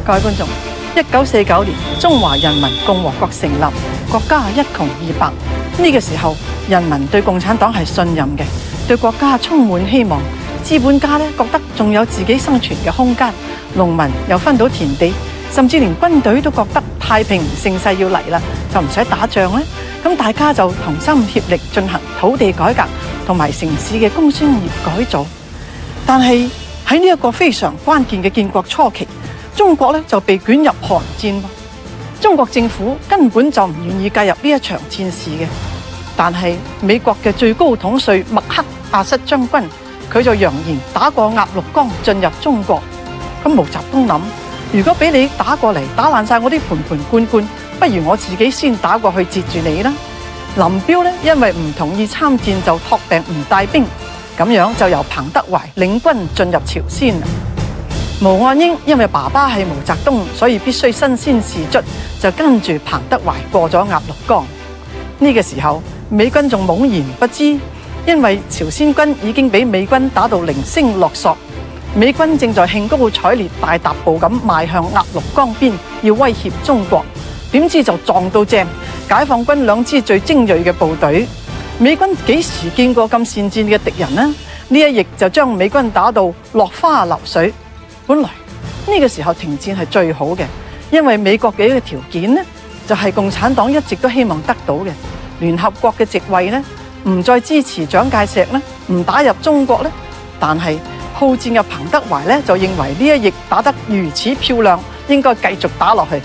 各位觀眾，1949年中華人民共和國成立，國家一窮二白。呢個時候，人民對共產黨係信任嘅，對國家充滿希望。資本家覺得仲有自己生存嘅空間，農民又分到田地，甚至連軍隊都覺得太平盛世要嚟啦，就唔使打仗咧。咁大家就同心協力進行土地改革同埋城市嘅工商業改造。但係喺呢一個非常關鍵嘅建國初期，中國就被捲入韓戰。中國政府根本就唔願意介入呢一場戰事嘅。但係美國嘅最高統帥麥克阿瑟將軍，佢就揚言打過鴨綠江進入中國。咁毛澤東諗，如果俾你打過嚟，打爛晒我啲盆盆罐罐，不如我自己先打過去截住你啦。林彪因為唔同意參戰，就託病唔帶兵，咁樣就由彭德懷領軍進入朝鮮。毛岸英因為爸爸係毛澤東，所以必須身先士卒，就跟住彭德懷過咗鴨綠江。呢個時候，美軍仲懵然不知，因為朝鮮軍已經俾美軍打到零星落索，美軍正在興高采烈大踏步咁邁向鴨綠江邊，要威脅中國。點知就撞到正解放軍兩支最精銳嘅部隊。美軍幾時見過咁善戰嘅敵人呢？呢一役就將美軍打到落花流水。本來呢個時候停戰係最好嘅，因為美國嘅一個條件就係共產黨一直都希望得到嘅聯合國嘅席位唔再支持蔣介石唔打入中國。但係好戰嘅彭德懷就認為呢一役打得如此漂亮，應該繼續打落去。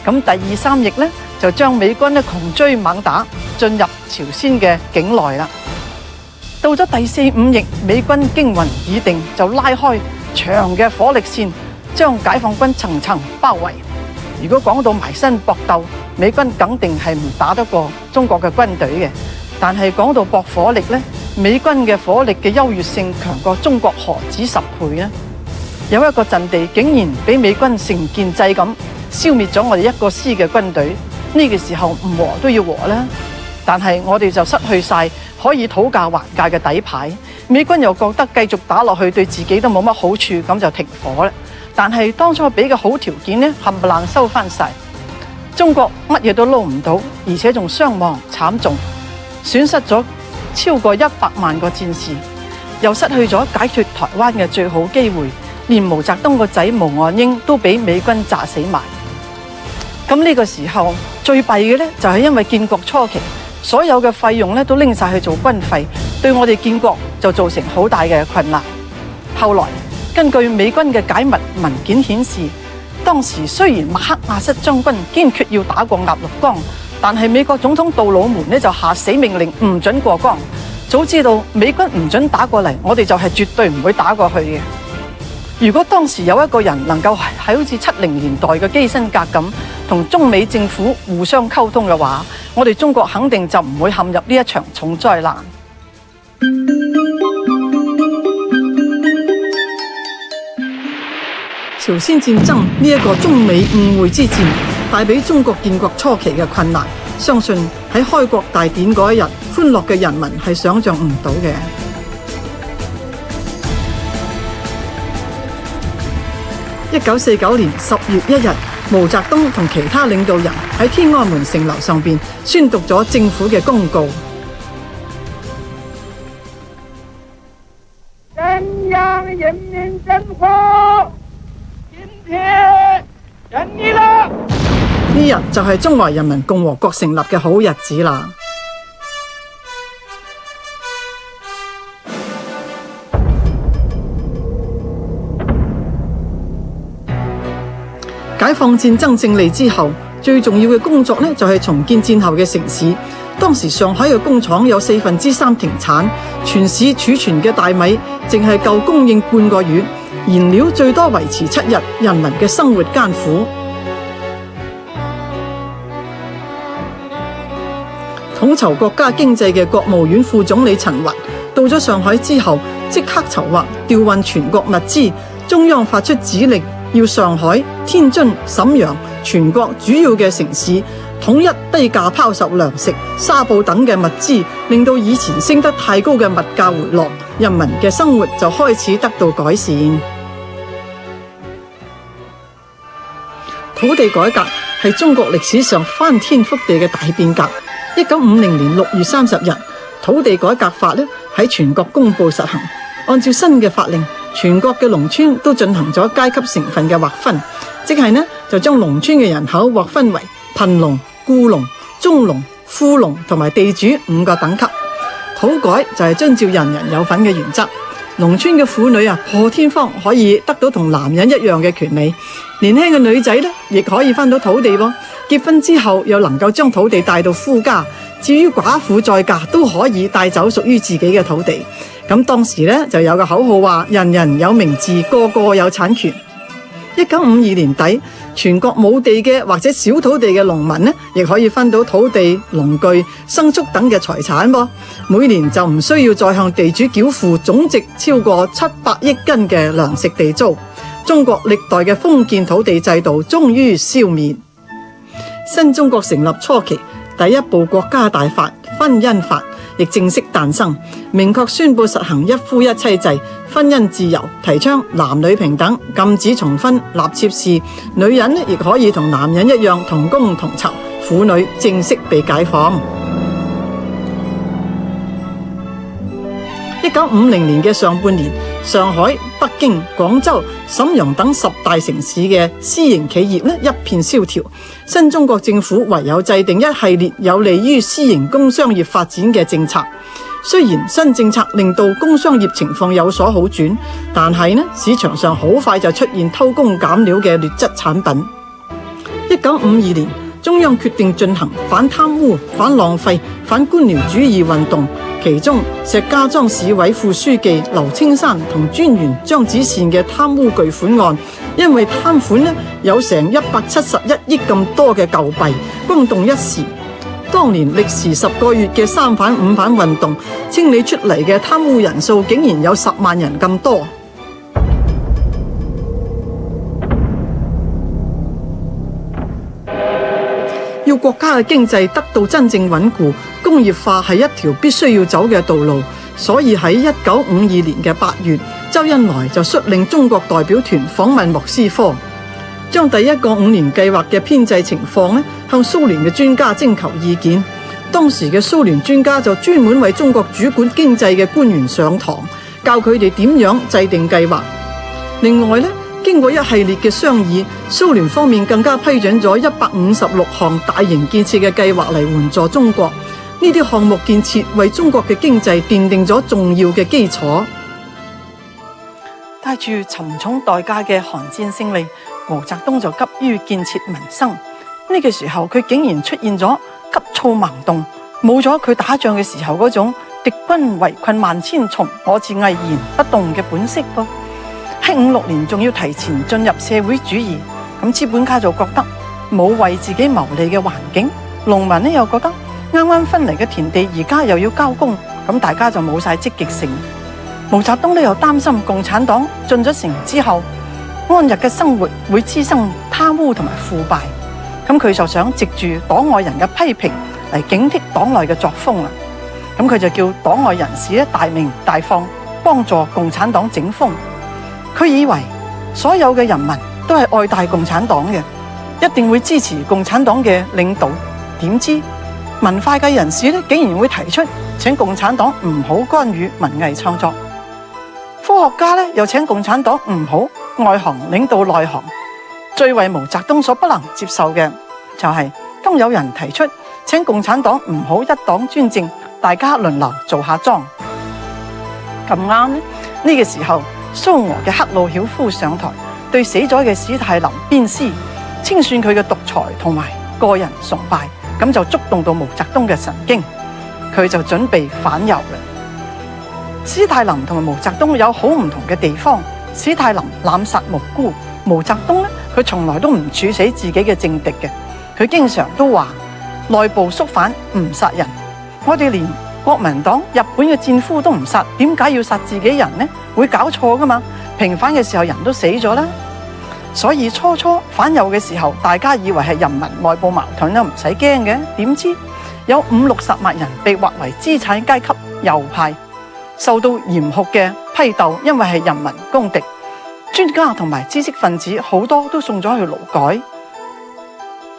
咁第二三役就將美軍窮追猛打，進入朝鮮嘅境內啦。到咗第四五役，美軍驚魂已定，就拉開長嘅火力線，將解放軍層層包圍。如果講到埋身搏鬥，美軍肯定係唔打得過中國嘅軍隊嘅。但係講到搏火力美軍嘅火力嘅優越性強過中國何止10倍呢？有一個陣地竟然俾美軍成建制咁消滅咗我哋一個師嘅軍隊。呢個時候唔和都要和啦。但係我哋就失去晒可以討價還價嘅底牌。美軍又覺得繼續打落去對自己都冇乜好處，咁就停火啦。但係當初俾嘅好條件冚唪唥收翻晒。中國乜嘢都撈唔到，而且仲傷亡慘重，損失咗超過100萬個戰士，又失去咗解脫台灣嘅最好機會，連毛澤東個仔毛岸英都俾美軍炸死埋。咁呢個時候最弊嘅就係因為建國初期所有嘅費用都拎晒去做軍費，對我哋建國就造成好大嘅困難。後來根據美軍嘅解密文件顯示，當時雖然麥克阿瑟將軍堅決要打過鴨綠江，但係美國總統杜魯門就下死命令唔准過江。早知道美軍唔准打過嚟，我哋就係絕對唔會打過去嘅。如果當時有一個人能夠喺好似70年代嘅基辛格咁同中美政府互相溝通嘅話，我哋中國肯定就唔會陷入呢一場重災難。朝鮮戰爭呢一個中美誤會之戰，帶俾中國建國初期嘅困難，相信喺開國大典嗰一日，歡樂嘅人民係想象唔到嘅。1949年10月1日，毛澤東同其他領導人喺天安門城樓上邊宣讀咗政府嘅公告。中央人民政府今天成立啦！呢日就係中華人民共和國成立嘅好日子啦。解放戰爭勝利之後，最重要嘅工作就係重建戰後嘅城市。當時上海嘅工廠有3/4停產，全市儲存嘅大米淨係夠供應半個月，燃料最多維持7日，人民嘅生活艱苦。統籌國家經濟嘅國務院副總理陳雲到咗上海之後，即刻籌劃調運全國物資。中央發出指令，要上海、天津、瀋陽全國主要嘅城市統一低價拋售糧食、紗布等嘅物資，令到以前升得太高嘅物價回落，人民嘅生活就開始得到改善。土地改革係中國歷史上翻天覆地嘅大變革。1950年6月30日，土地改革法喺全國公布實行。按照新嘅法令，全國嘅農村都進行咗階級成分嘅劃分，即係就將農村嘅人口劃分為貧農、僱農、中農、富農同埋地主5個等級。土改就係遵照人人有份嘅原則。農村嘅婦女破天荒可以得到同男人一樣嘅權利，年輕嘅女仔亦可以分到土地喎。結婚之後又能夠將土地帶到夫家，至於寡婦再嫁都可以帶走屬於自己嘅土地。咁當時就有個口號話：人人有名字，個個有產權。1952年底，全國冇地嘅或者小土地嘅農民亦可以分到土地、農具、牲畜等嘅財產喎。每年就唔需要再向地主繳付總值超過700億斤嘅糧食地租。中國歷代嘅封建土地制度終於消滅。新中國成立初期，第一部國家大法《婚姻法》亦正式誕生，明確宣布實行一夫一妻制、婚姻自由，提倡男女平等，禁止重婚、立妾侍，女人亦可以同男人一樣同工同酬，婦女正式被解放。1950年嘅上半年，上海、北京、廣州、瀋陽等10大城市嘅私營企業一片蕭條，新中國政府唯有制定一系列有利於私營工商業發展嘅政策。雖然新政策令到工商業情況有所好轉，但係市場上好快就出現偷工減料嘅劣質產品。1952年，中央決定進行反貪污、反浪費、反官僚主義運動。其中，石家莊市委副書記劉青山同專員張子善嘅貪污巨款案，因為貪款有成171億咁多嘅舊幣，轟動一時。當年歷時10個月嘅三反五反運動，清理出嚟嘅貪污人數竟然有10萬人咁多。要國家嘅經濟得到真正穩固，工業化係一條必須要走嘅道路。所以喺1952年嘅8月，周恩來就率領中國代表團訪問莫斯科，將第一個5年計劃嘅編制情況向蘇聯嘅專家徵求意見。當時嘅蘇聯專家就專門為中國主管經濟嘅官員上堂，教佢哋點樣制定計劃。另外經過一系列嘅商議，蘇聯方面更加批准咗156項大型建設嘅計劃嚟援助中國。呢啲項目建設為中國嘅經濟奠定咗重要嘅基礎。帶住沉重代價嘅韓戰勝利，毛澤東就急於建設民生。呢個時候佢竟然出現咗急躁盲動，冇咗佢打仗嘅時候嗰種敵軍圍困萬千重，我自毅然不動嘅本色噃。喺56年仲要提前進入社會主義，咁資本家就覺得冇為自己謀利嘅環境，農民又覺得啱啱分嚟嘅田地而家又要交工，咁大家就冇晒積極性。毛澤東又擔心共產黨進咗城之後，安逸嘅生活會滋生貪污同埋腐敗，咁佢就想藉住黨外人嘅批評嚟警惕黨內嘅作風啦。咁佢就叫黨外人士大鳴大放，幫助共產黨整風。佢以為所有嘅人民都係愛戴共產黨嘅，一定會支持共產黨嘅領導。點知文化界人士竟然會提出請共產黨唔好干預文藝創作，科學家又請共產黨唔好外行領導內行。最為毛澤東所不能接受嘅就係當有人提出請共產黨唔好一黨專政，大家輪流做下莊。咁啱呢個時候，蘇俄嘅赫魯曉夫上台，對死咗嘅史太林鞭屍，清算佢嘅獨裁同埋個人崇拜，咁就觸動到毛澤東嘅神經，佢就準備反右啦。史太林同埋毛澤東有好唔同嘅地方，史太林濫殺無辜，毛澤東佢從來都唔處死自己嘅政敵嘅，佢經常都話內部肅反唔殺人，我哋連國民黨日本嘅戰俘都唔殺，點解要殺自己人呢？會搞錯噶嘛？平反嘅時候人都死咗啦，所以初反右嘅時候，大家以為係人民內部矛盾都唔使驚嘅，點知有50-60萬人被劃為資產階級右派，受到嚴酷嘅批鬥，因為係人民公敵。專家同埋知識分子好多都送咗去勞改。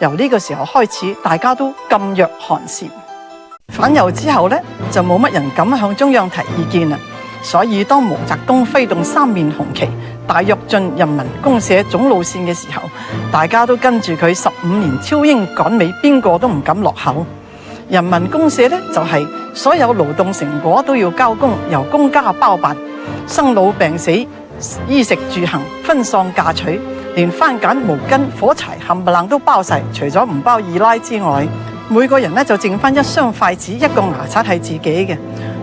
由呢個時候開始，大家都噤若寒蟬。反右之後呢，就冇乜人敢向中央提意見啦。所以當毛澤東揮動三面紅旗，大躍進人民公社總路線嘅時候，大家都跟住佢15年超英趕美，邊個都唔敢落口。人民公社呢，就係所有勞動成果都要交工，由公家包辦，生老病死、衣食住行、婚喪嫁娶，連番梘、毛巾、火柴冚唪唥都包晒，除咗唔包二奶之外，每個人呢就剩翻一雙筷子、一個牙刷係自己嘅。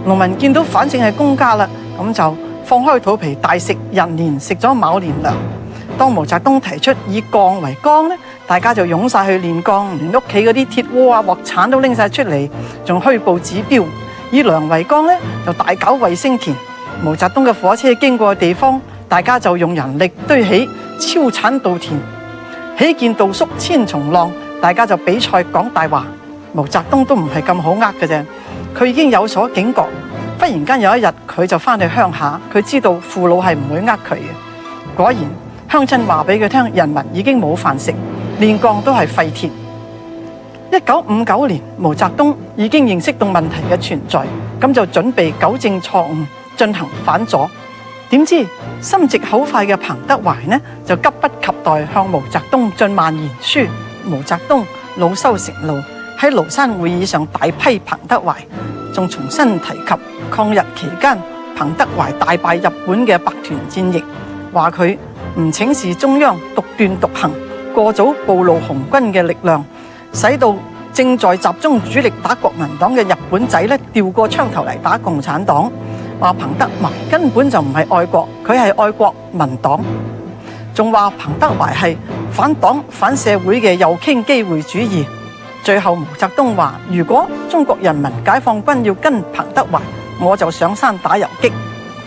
農民見到反正係公家啦，咁就放開肚皮大食人年，食咗卯年糧。當毛澤東提出以鋼為綱呢，大家就湧晒去煉鋼，連屋企嗰啲鐵鍋啊、鑊鏟都拎晒出嚟，仲虛報指標。以糧為綱呢，就大搞衛星田。毛澤東嘅火車經過嘅地方，大家就用人力堆起超產稻田。喜見稻粟千重浪，大家就比賽講大話。毛澤東都唔係咁好呃嘅啫，佢已經有所警覺。忽然間有一日，佢就翻去鄉下，佢知道父老係唔會呃佢嘅。果然，鄉親話俾佢聽，人民已經冇飯食，煉鋼都係廢鐵。1959年，毛澤東已經認識到問題嘅存在，咁就準備糾正錯誤，進行反左。點知心直口快嘅彭德懷呢，就急不及待向毛澤東進諫言書。毛澤東惱羞成怒，喺廬山會議上大批彭德懷，仲重新提及抗日期間彭德懷大敗日本嘅百團戰役，話佢唔請示中央，獨斷獨行，過早暴露紅軍嘅力量，使到正在集中主力打國民黨嘅日本仔咧調過槍頭嚟打共產黨。話彭德懷根本就唔係愛國，佢係愛國民黨。仲話彭德懷係反黨反社會嘅右傾機會主義。最後毛澤東話：如果中國人民解放軍要跟彭德懷，我就上山打游擊。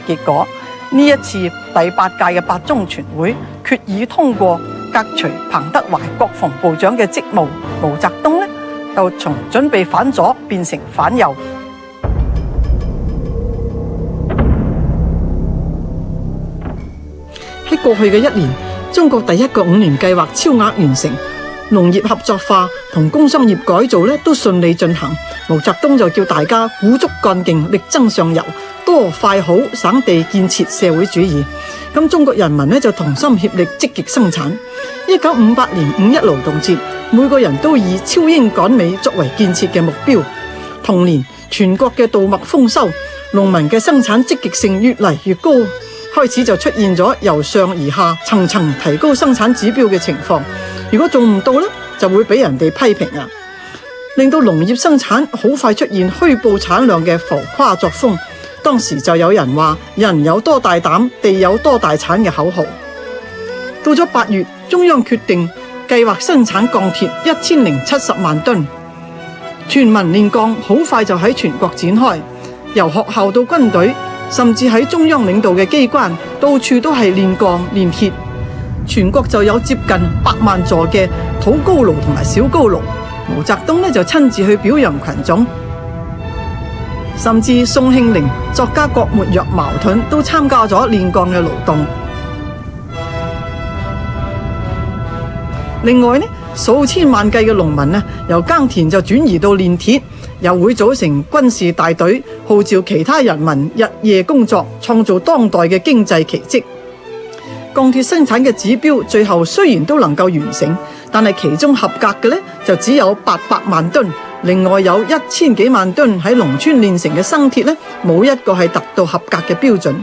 結果呢一次第8屆嘅八中全會決議通過革除彭德懷國防部長嘅職務，毛澤東呢就從準備反左變成反右。喺過去嘅1年，中國第1個5年計劃超額完成，農業合作化同工商業改造都順利進行。毛澤東就叫大家鼓足幹勁，力爭上游，多快好省地建設社會主義。咁中國人民就同心協力，積極生產。1958年5·1勞動節，每個人都以超英趕美作為建設嘅目標。同年，全國嘅稻麥豐收，農民嘅生產積極性越嚟越高，開始就出現咗由上而下層層提高生產指標嘅情況。如果做唔到呢，就會俾人哋批評啊，令到農業生產好快出現虛報產量嘅浮誇作風。當時就有人話人有多大膽，地有多大產嘅口號。到咗8月，中央決定計劃生產鋼鐵1070萬噸，全民煉鋼好快就喺全國展開，由學校到軍隊，甚至喺中央領導嘅機關，到處都係煉鋼煉鐵。全國就有接近100萬座嘅土高爐同埋小高爐。毛澤東就親自去表揚群眾，甚至宋慶齡、作家郭沫若、茅盾都參加咗煉鋼嘅勞動。另外數千萬計嘅農民由耕田就轉移到煉鐵，又會組成軍事大隊，號召其他人民日夜工作，創造當代嘅經濟奇蹟。鋼鐵生產嘅指標最後雖然都能夠完成，但係其中合格嘅就只有800萬噸，另外有1000幾萬噸喺農村煉成嘅生鐵冇一個係達到合格嘅標準。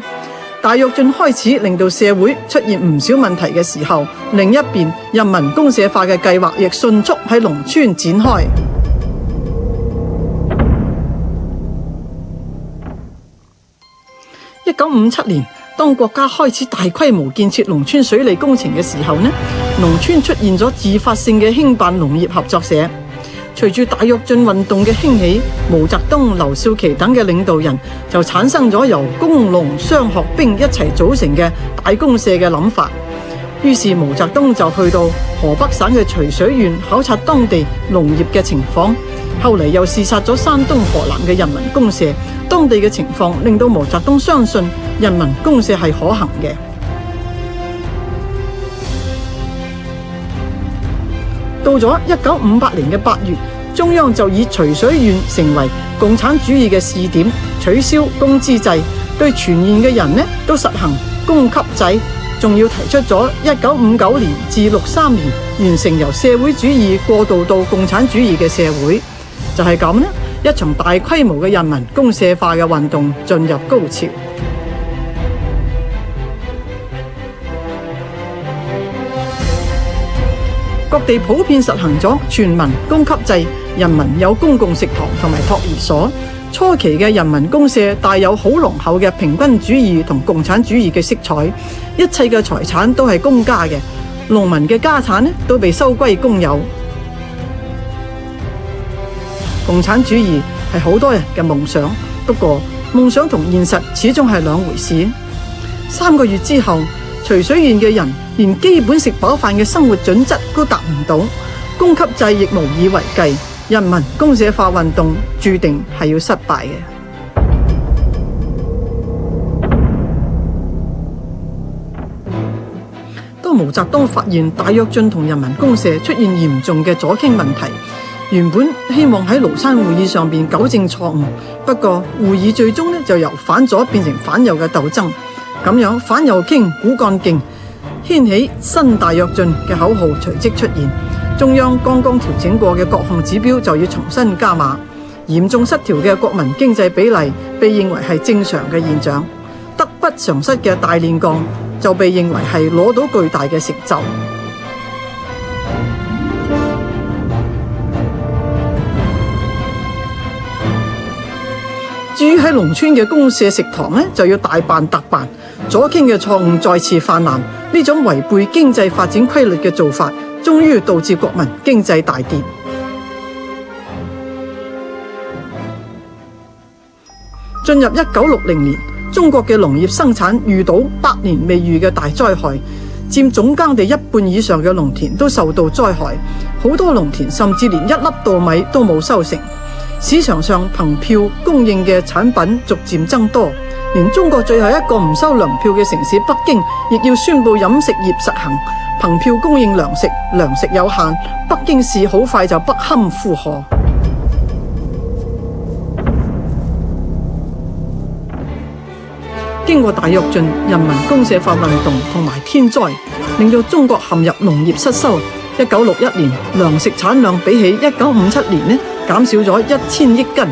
大躍進開始令到社會出現唔少問題嘅時候，另一邊人民公社化嘅計劃亦迅速喺農村展開。1957年，當國家開始大規模建設農村水利工程嘅時候農村出現咗自發性嘅興辦農業合作社。隨住大躍進運動嘅興起，毛澤東、劉少奇等嘅領導人就產生咗由工農商學兵一齊組成嘅大公社嘅諗法。於是毛澤東就去到河北省嘅徐水縣考察當地農業嘅情況，後嚟又視察咗山東、河南嘅人民公社，當地嘅情況令到毛澤東相信人民公社係可行嘅。到咗1958年嘅8月，中央就以徐水縣成為共產主義嘅試點，取消工資制，對全縣嘅人呢都實行供給制，仲要提出咗1959年至63年完成由社會主義過渡到共產主義嘅社會。就係咁呢，一場大規模嘅人民公社化嘅運動進入高潮。各地普遍實行咗全民供給制，人民有公共食堂同埋托兒所。初期嘅人民公社帶有好濃厚嘅平均主義同共產主義嘅色彩，一切嘅財產都係公家嘅，農民嘅家產呢都被收歸公有。共產主義係好多人嘅夢想，不過夢想同現實始終係兩回事。3個月之後，徐水縣嘅人連基本食飽飯嘅生活準則都達唔到，供給制亦無以為繼，人民公社化運動注定係要失敗嘅。當毛澤東發現大躍進同人民公社出現嚴重嘅左傾問題，原本希望喺廬山會議上邊糾正錯誤，不過會議最終就由反左變成反右嘅鬥爭，咁樣反右傾骨幹勁，掀起新大躍進嘅口號隨即出現。中央剛剛調整過嘅各項指標就要重新加碼，嚴重失調嘅國民經濟比例被認為係正常嘅現象，得不償失嘅大煉鋼就被認為係攞到巨大嘅成就。至於喺農村嘅公社食堂呢，就要大辦特辦，左傾嘅錯誤再次泛濫，呢種違背經濟發展規律嘅做法，終於導致國民經濟大跌。進入1960年，中國嘅農業生產遇到百年未遇嘅大災害，佔總耕地1半以上嘅農田都受到災害，好多農田甚至連1粒稻米都冇收成。市場上憑票供應嘅產品逐漸增多，連中國最後一個唔收糧票嘅城市北京，亦要宣布飲食業實行憑票供應糧食，糧食有限，北京市好快就不堪負荷。經過大躍進、人民公社化運動同埋天災，令到中國陷入農業失收。1961年糧食產量比起1957年呢，減少咗1000億斤。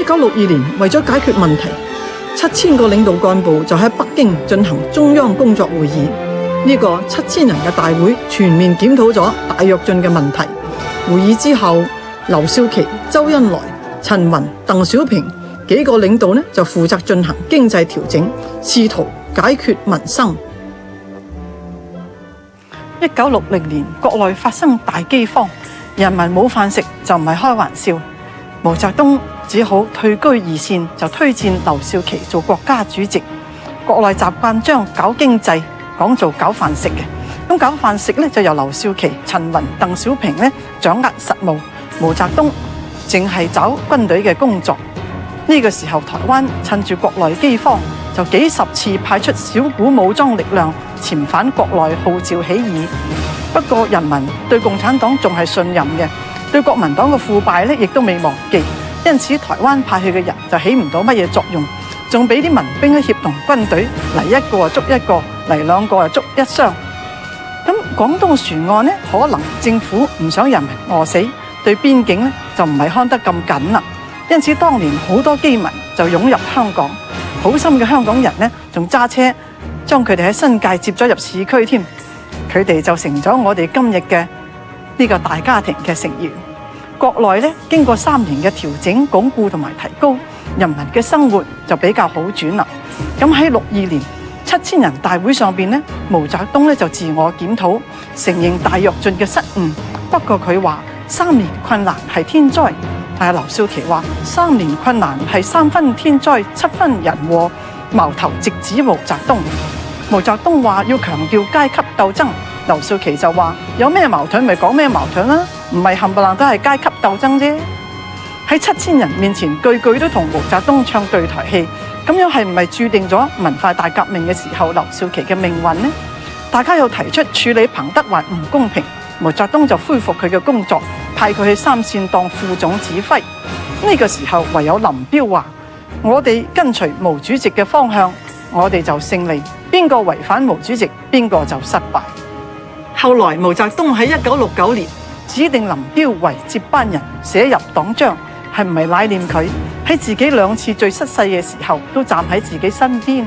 1962年為咗解決問題，7000個領導幹部就喺北京進行中央工作會議。呢個7000人嘅大會全面檢討咗大躍進嘅問題。會議之後，劉少奇、周恩來、陳雲、鄧小平幾個領導呢就負責進行經濟調整，試圖解決民生。1960年，國內發生大饑荒，人民冇飯食就唔係開玩笑。毛澤東只好退居二線，就推薦劉少奇做國家主席。國內習慣將搞經濟講做搞飯食嘅，咁搞飯食呢就由劉少奇、陳雲、鄧小平呢掌握實務，毛澤東淨係找軍隊嘅工作。呢個時候，台灣趁住國內饑荒，就幾十次派出小股武裝力量潛返國內號召起義。不過人民對共產黨仲係信任嘅，對國民黨嘅腐敗呢亦都未忘記，因此台灣派去嘅人就起唔到乜嘢作用，仲俾啲民兵咧協同軍隊嚟一個就捉一個，嚟2個就捉一雙。咁廣東船岸呢，可能政府唔想人民餓死，對邊境呢就唔係看得咁緊啦。因此當年好多饑民就湧入香港，好心嘅香港人呢仲揸車將佢哋喺新界接咗入市區添，佢哋就成咗我哋今日嘅呢個大家庭嘅成員。國內呢經過3年嘅調整、鞏固同埋提高，人民嘅生活就比較好轉啦。咁喺62年7000人大會上邊呢，毛澤東呢就自我檢討，承認大躍進嘅失誤。不過佢話3年困難係天災，但係劉少奇話3年困難係3分天災7分人禍，矛頭直指毛澤東。毛澤東話要強調階級鬥爭，劉少奇就話有咩矛盾咪講咩矛盾啦，唔係冚唪唥都係階級鬥爭啫。喺7000人面前句句都同毛澤東唱對台戲，咁樣係唔係注定咗文化大革命嘅時候劉少奇嘅命運呢？大家又提出處理彭德懷唔公平，毛澤東就恢復佢嘅工作，派佢去三線當副總指揮。呢個時候唯有林彪話：我哋跟隨毛主席嘅方向，我哋就勝利；邊個違反毛主席，邊個就失敗。後來毛澤東喺1969年指定林彪為接班人，寫入黨章，係唔係乃念佢喺自己兩次最失勢嘅時候都站喺自己身邊？